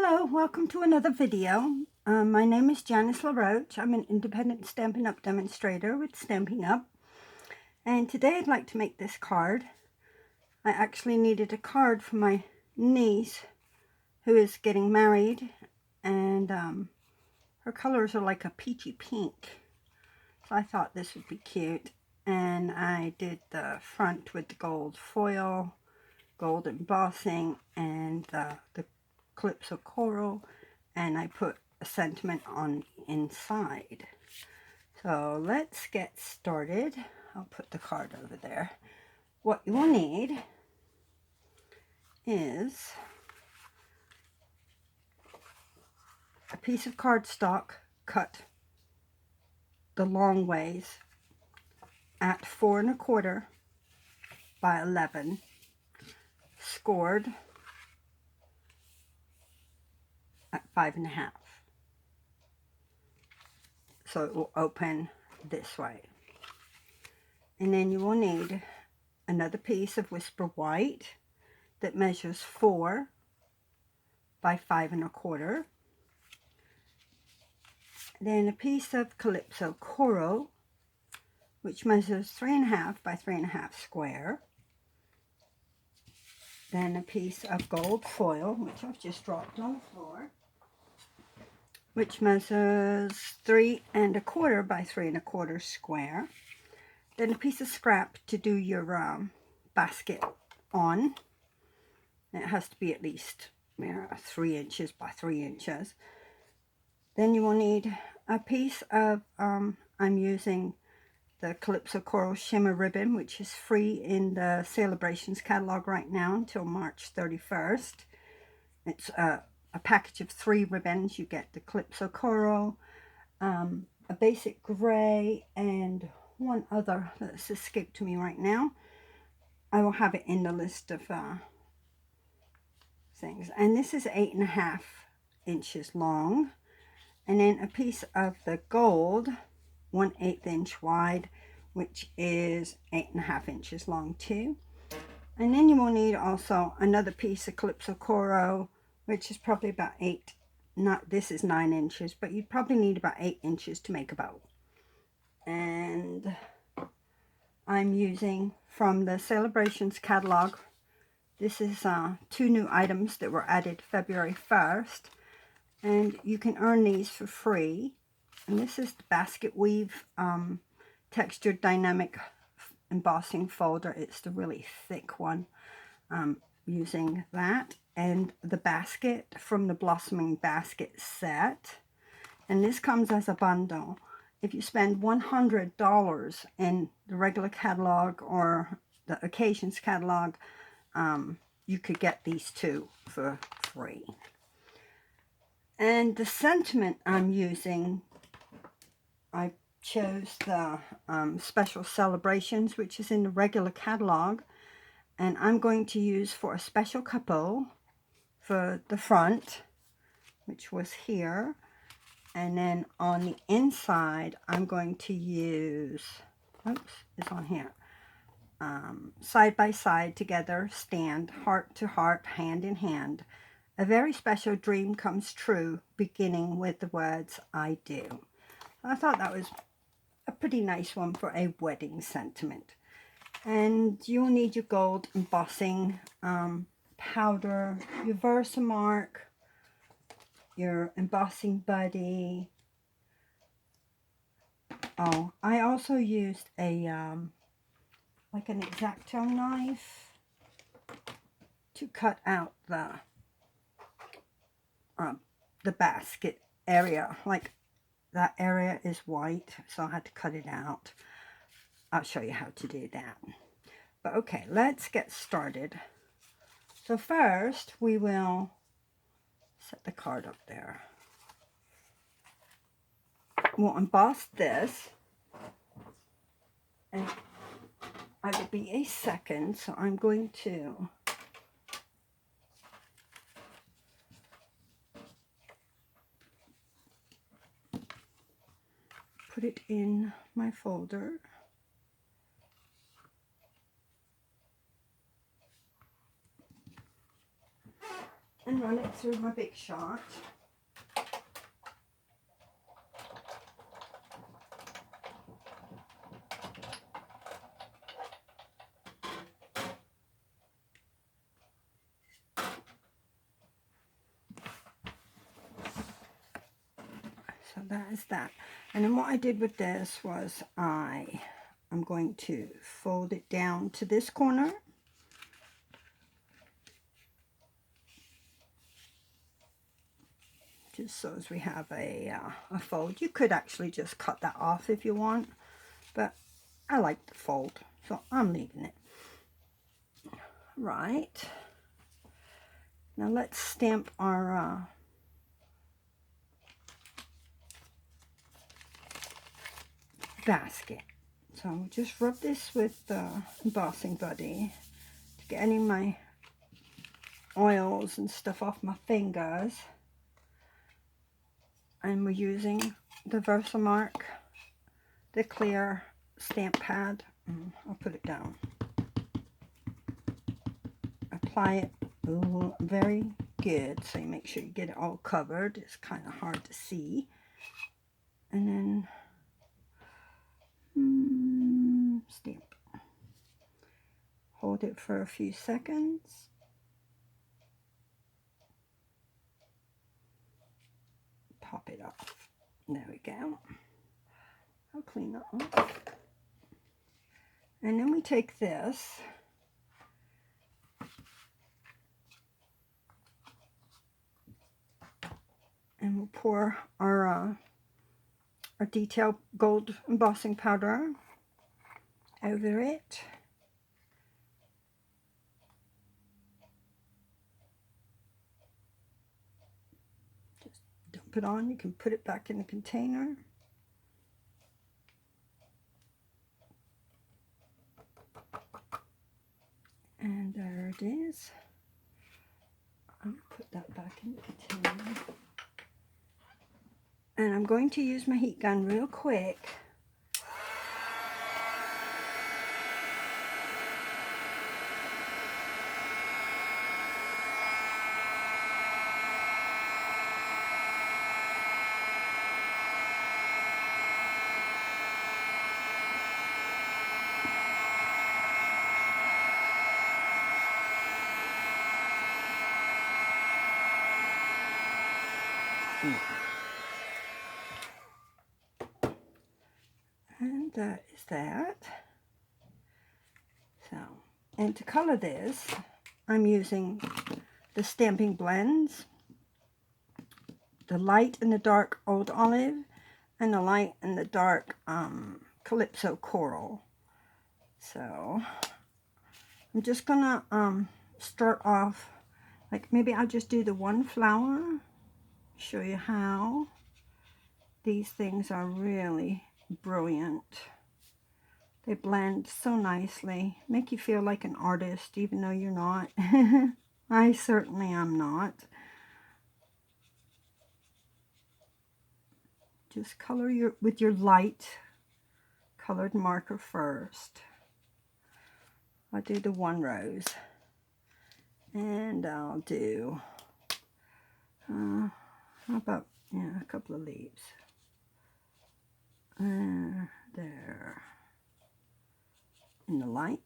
Hello, welcome to another video. My name is Janice LaRoche. I'm an independent Stampin' Up! Demonstrator with Stampin' Up! And today I'd like to make this card. I actually needed a card for my niece who is getting married, and her colors are like a peachy pink. So I thought this would be cute. And I did the front with the gold foil, gold embossing, and the Calypso Coral, and I put a sentiment on the inside. So let's get started. I'll put the card over there. What you will need is a piece of cardstock cut the long ways at 4 1/4 by 11, scored at 5 1/2. So it will open this way. And then you will need another piece of Whisper White that measures 4 by 5 1/4. Then a piece of Calypso Coral, which measures 3 1/2 by 3 1/2 square. Then a piece of gold foil, which I've just dropped on the floor, which measures 3 1/4 by 3 1/4 square. Then a piece of scrap to do your basket on. It has to be at least 3 inches by 3 inches. Then you will need a piece of, I'm using the Calypso Coral Shimmer Ribbon, which is free in the Celebrations catalog right now until March 31st. It's a package of 3 ribbons. You get the Calypso Coral, a basic gray, and one other that's escaped to me right now. I will have it in the list of things. And this is 8 1/2 inches long. And then a piece of the gold, 1/8 inch wide, which is 8 1/2 inches long too. And then you will need also another piece of Calypso Coral, which is probably about 8, this is 9 inches, but you'd probably need about 8 inches to make a bow. And I'm using from the Celebrations catalog, this is 2 new items that were added February 1st. And you can earn these for free. And this is the Basket Weave Textured Dynamic Embossing Folder. It's the really thick one. Using that. And the basket from the Blossoming Basket set. And this comes as a bundle. If you spend $100 in the regular catalog or the Occasions catalog, you could get these 2 for free. And the sentiment I'm using, I chose the Special Celebrations, which is in the regular catalog. And I'm going to use for a special couple for the front, which was here. And then on the inside, I'm going to use, oops, it's on here. Side by side together, stand, heart to heart, hand in hand. A very special dream comes true, beginning with the words, I do. I thought that was a pretty nice one for a wedding sentiment. And you'll need your gold embossing powder, your Versamark, your embossing buddy. Oh, I also used a, like an X-Acto knife to cut out the basket area. Like that area is white, so I had to cut it out. I'll show you how to do that. But okay, let's get started. So first we will set the card up there. We'll emboss this, and I will be a second, so I'm going to put it in my folder. and run it through my Big Shot. So that is that. And then what I did with this was I'm going to fold it down to this corner. Just so as we have a fold. You could actually just cut that off if you want, but I like the fold, so I'm leaving it. Right. Now let's stamp our basket. So just rub this with the embossing buddy to get any of my oils and stuff off my fingers. And we're using the Versamark, the clear stamp pad. I'll put it down. Apply it very good, so you make sure you get it all covered. It's kind of hard to see. And then stamp. Hold it for a few seconds. Pop it off. There we go. I'll clean that off. And then we take this and we'll pour our detail gold embossing powder over it. Just dump it on. You can put it back in the container. And there it is. I'll put that back in the container. And I'm going to use my heat gun real quick. And that is that. So, and to color this, I'm using the Stampin' Blends, the light and the dark Old Olive, and the light and the dark Calypso Coral. So, I'm just gonna start off, like maybe I'll just do the one flower, show you how. These things are really brilliant. They blend so nicely, make you feel like an artist even though you're not. I certainly am not. Just color with your light colored marker first. I'll do the one rose, and I'll do how about a couple of leaves. There in the light.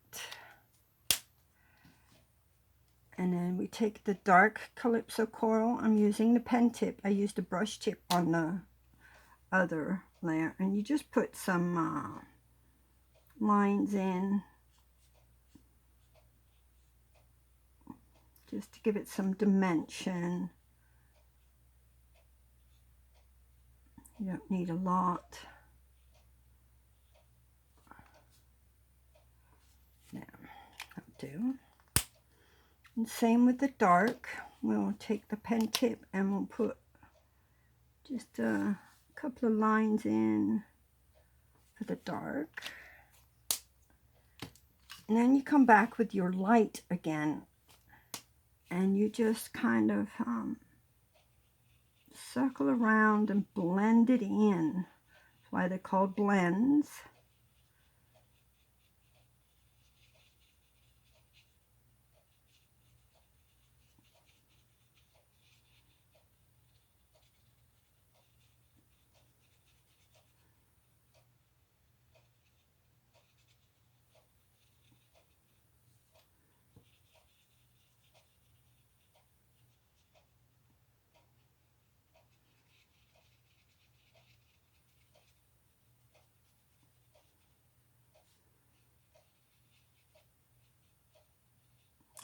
And then we take the dark Calypso Coral. I'm using the pen tip. I used a brush tip on the other layer. And you just put some lines in. Just to give it some dimension. You don't need a lot. There, that'll do. And same with the dark. We'll take the pen tip and we'll put just a couple of lines in for the dark. And then you come back with your light again. And you just kind of circle around and blend it in. That's why they're called blends.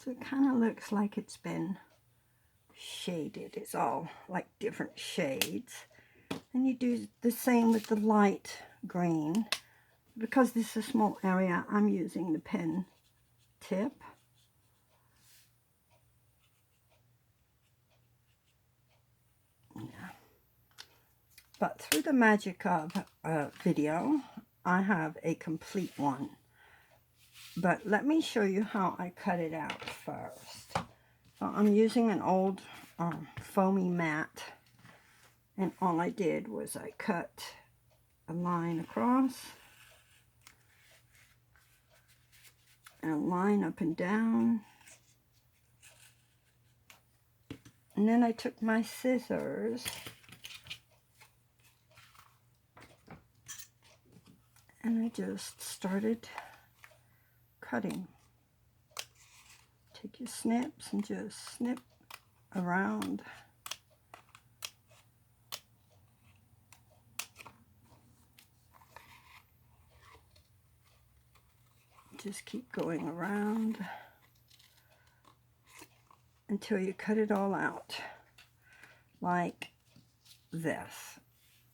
So it kind of looks like it's been shaded. It's all like different shades. And you do the same with the light green. Because this is a small area, I'm using the pen tip. Yeah. But through the magic of video, I have a complete one. But let me show you how I cut it out first. So I'm using an old foamy mat. And all I did was I cut a line across. And a line up and down. And then I took my scissors and I just started cutting. Take your snips and just snip around. Just keep going around until you cut it all out like this.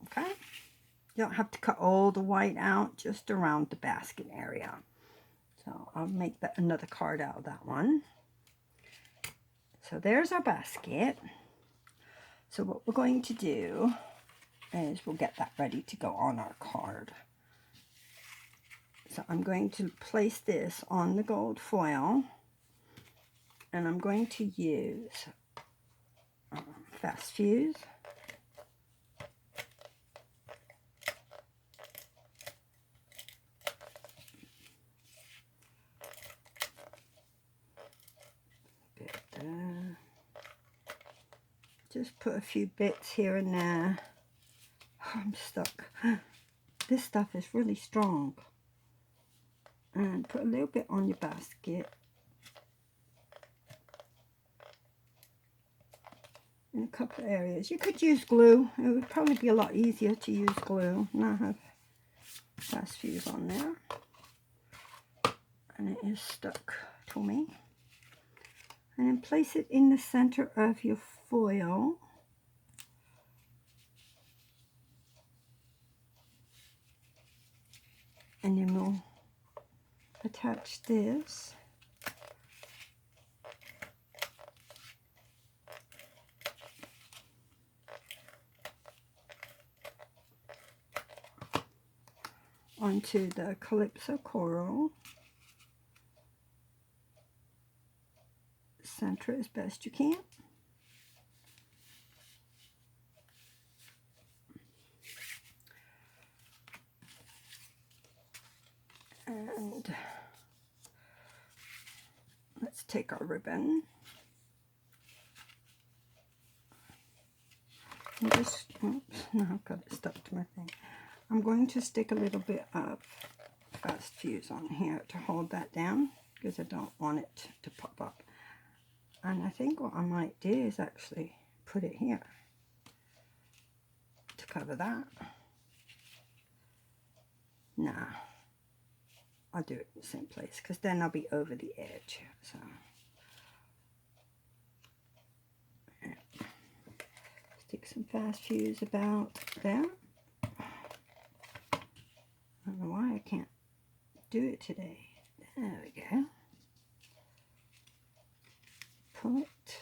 Okay? You don't have to cut all the white out, just around the basket area. So I'll make that another card out of that one. So there's our basket. So what we're going to do is we'll get that ready to go on our card. So I'm going to place this on the gold foil, and I'm going to use Fast Fuse. Just put a few bits here and there. Oh, I'm stuck. This stuff is really strong. And put a little bit on your basket. In a couple of areas. You could use glue. It would probably be a lot easier to use glue. And I have Fast Fuse on there. And it is stuck to me. And then place it in the center of your foil. And then we'll attach this. Onto the Calypso Coral. Center as best you can. And let's take our ribbon and just, oops, no, I've got it stuck to my thing. I'm going to stick a little bit of Fast Fuse on here to hold that down because I don't want it to pop up. And I think what I might do is actually put it here to cover that. Nah, I'll do it in the same place because then I'll be over the edge. So yeah. Stick some Fast Fuse about there. I don't know why I can't do it today. There we go. Pull it.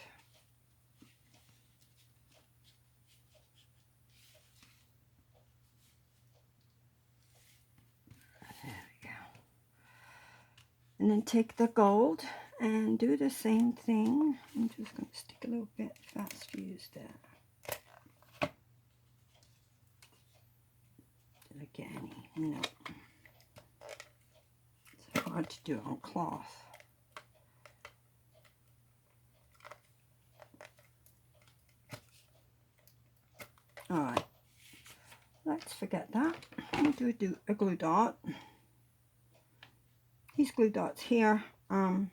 There we go. And then take the gold and do the same thing. I'm just going to stick a little bit Fast Fuse there. Did I get any? No. It's hard to do it on cloth. Alright, let's forget that. We'll do a glue dot. These glue dots here come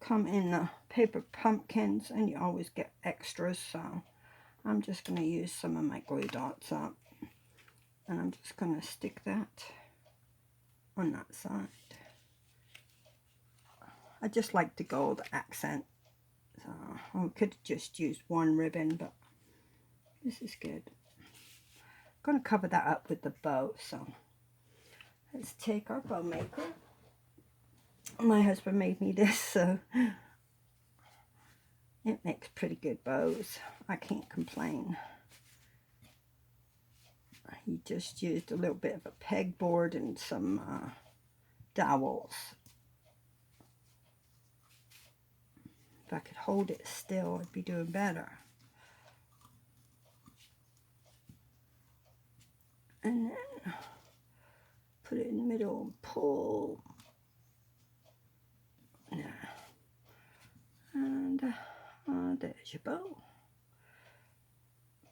in the paper pumpkins, and you always get extras, so I'm just going to use some of my glue dots up, and I'm just going to stick that on that side. I just like the gold accent. So I could have just used one ribbon, but this is good. I'm going to cover that up with the bow. So let's take our bow maker. My husband made me this, so it makes pretty good bows. I can't complain. He just used a little bit of a pegboard and some dowels. If I could hold it still, I'd be doing better. And then put it in the middle and pull. Yeah. And there's your bow.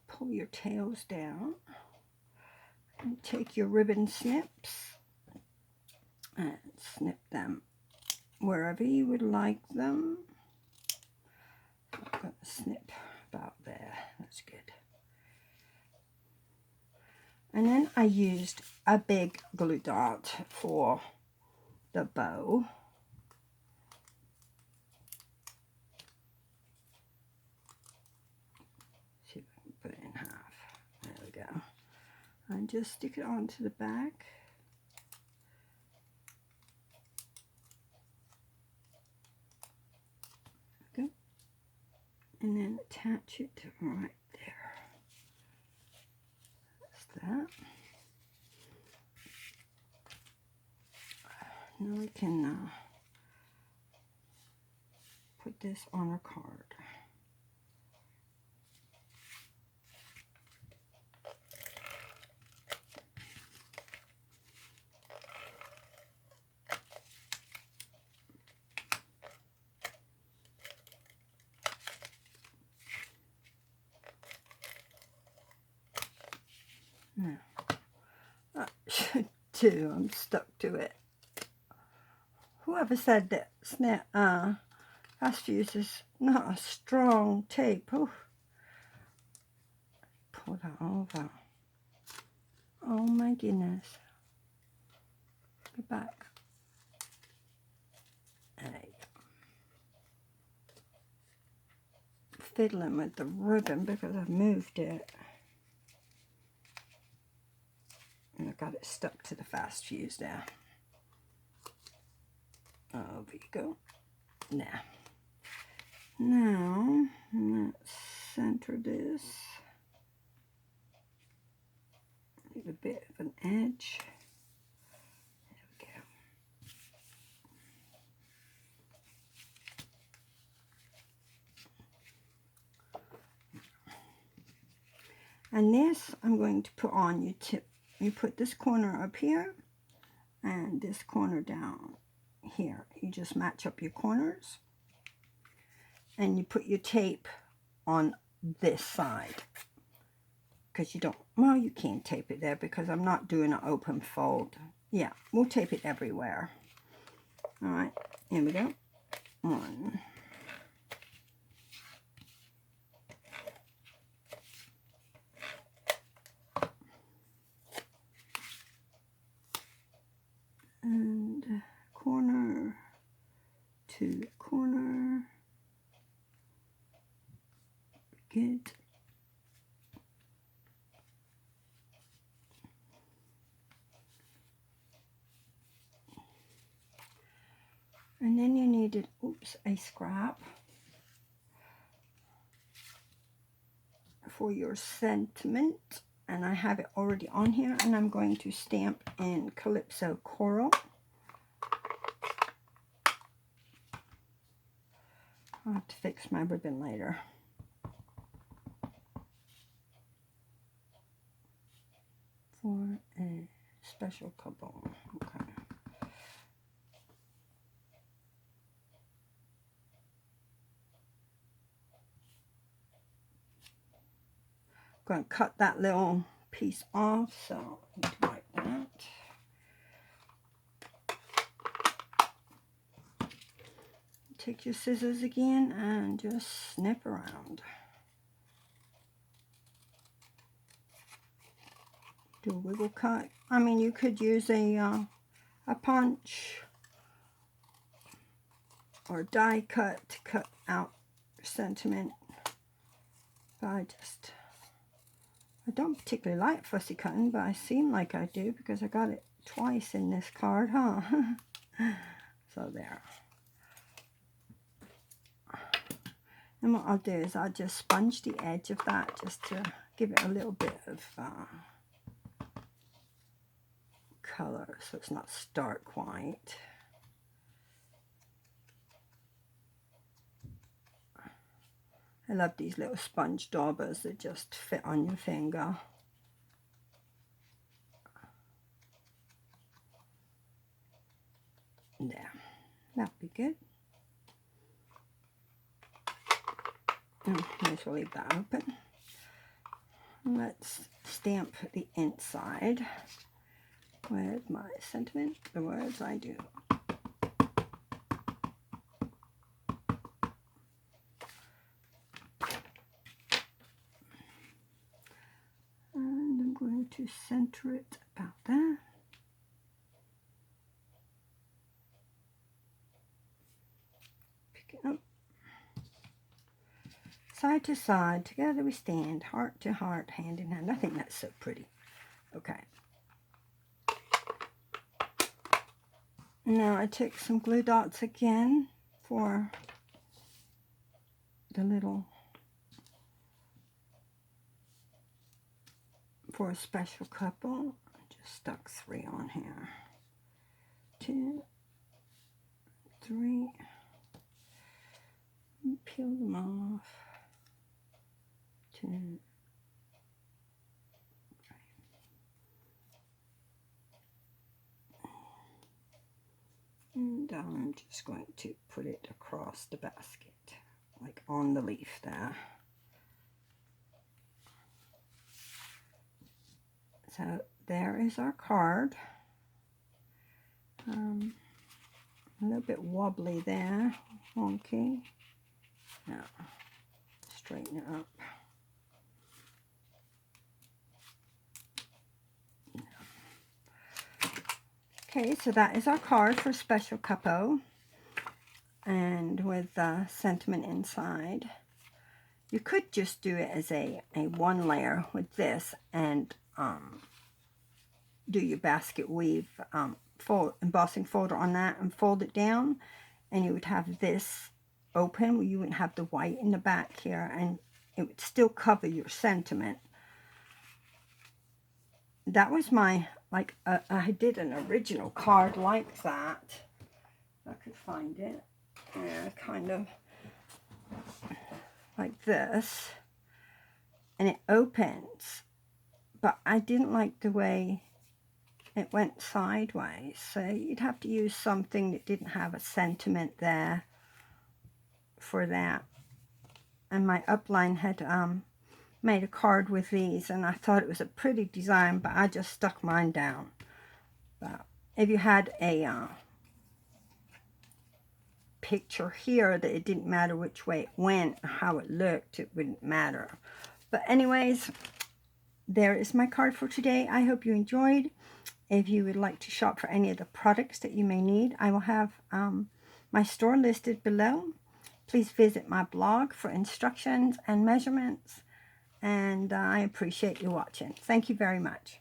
Pull your tails down and take your ribbon snips and snip them wherever you would like them. I'm going to snip about there. That's good. And then I used a big glue dot for the bow. See if I can put it in half. There we go. And just stick it onto the back. Okay. And then attach it right there. That's that. Now we can put this on our card. Now, I should do. I'm stuck to it. Whoever said that fast fuse is not a strong tape. Oh, pull that over. Oh my goodness. Get back. There you go. Fiddling with the ribbon because I've moved it. And I got it stuck to the fast fuse there. Over you go. Now, let's center this. Need a bit of an edge. There we go. And this I'm going to put on you tip. You put this corner up here and this corner down here. You just match up your corners and you put your tape on this side, because you don't, well, you can't tape it there because I'm not doing an open fold. Yeah, we'll tape it everywhere. All right, here we go. One. And corner to corner. Good. And then you needed, a scrap for your sentiment. And I have it already on here, and I'm going to stamp in Calypso Coral. I'll have to fix my ribbon later. For a special couple. Okay. I'm going to cut that little piece off, so like that. Take your scissors again and just snip around. Do a wiggle cut. I mean, you could use a punch, or die cut to cut out sentiment. But I don't particularly like fussy cutting, but I seem like I do because I got it twice in this card, huh? So there. And what I'll do is I'll just sponge the edge of that just to give it a little bit of color so it's not stark white. I love these little sponge daubers that just fit on your finger. There, that'll be good. Let's leave that open. Let's stamp the inside with my sentiment, the words I do. And I'm going to center it about there. Pick it up. Side to side, together we stand, heart to heart, hand in hand. I think that's so pretty. Okay. Now I took some glue dots again for the little, for a special couple. I just stuck 3 on here. 2, 3. Peel them off. 2, 3. And I'm just going to put it across the basket, like on the leaf there. So there is our card. A little bit wobbly there, wonky. Now, straighten it up. Okay, so that is our card for Special Couple, and with sentiment inside. You could just do it as a 1 layer with this and do your basket weave embossing folder on that and fold it down, and you would have this open. You wouldn't have the white in the back here, and it would still cover your sentiment. That was my, like, I did an original card like that. I could find it. Yeah, kind of like this. And it opens, but I didn't like the way it went sideways. So you'd have to use something that didn't have a sentiment there for that. And my upline had made a card with these, and I thought it was a pretty design, but I just stuck mine down. But if you had a picture here that it didn't matter which way it went, how it looked, it wouldn't matter. But anyways, there is my card for today. I hope you enjoyed. If you would like to shop for any of the products that you may need, I will have my store listed below. Please visit my blog for instructions and measurements. And I appreciate you watching. Thank you very much.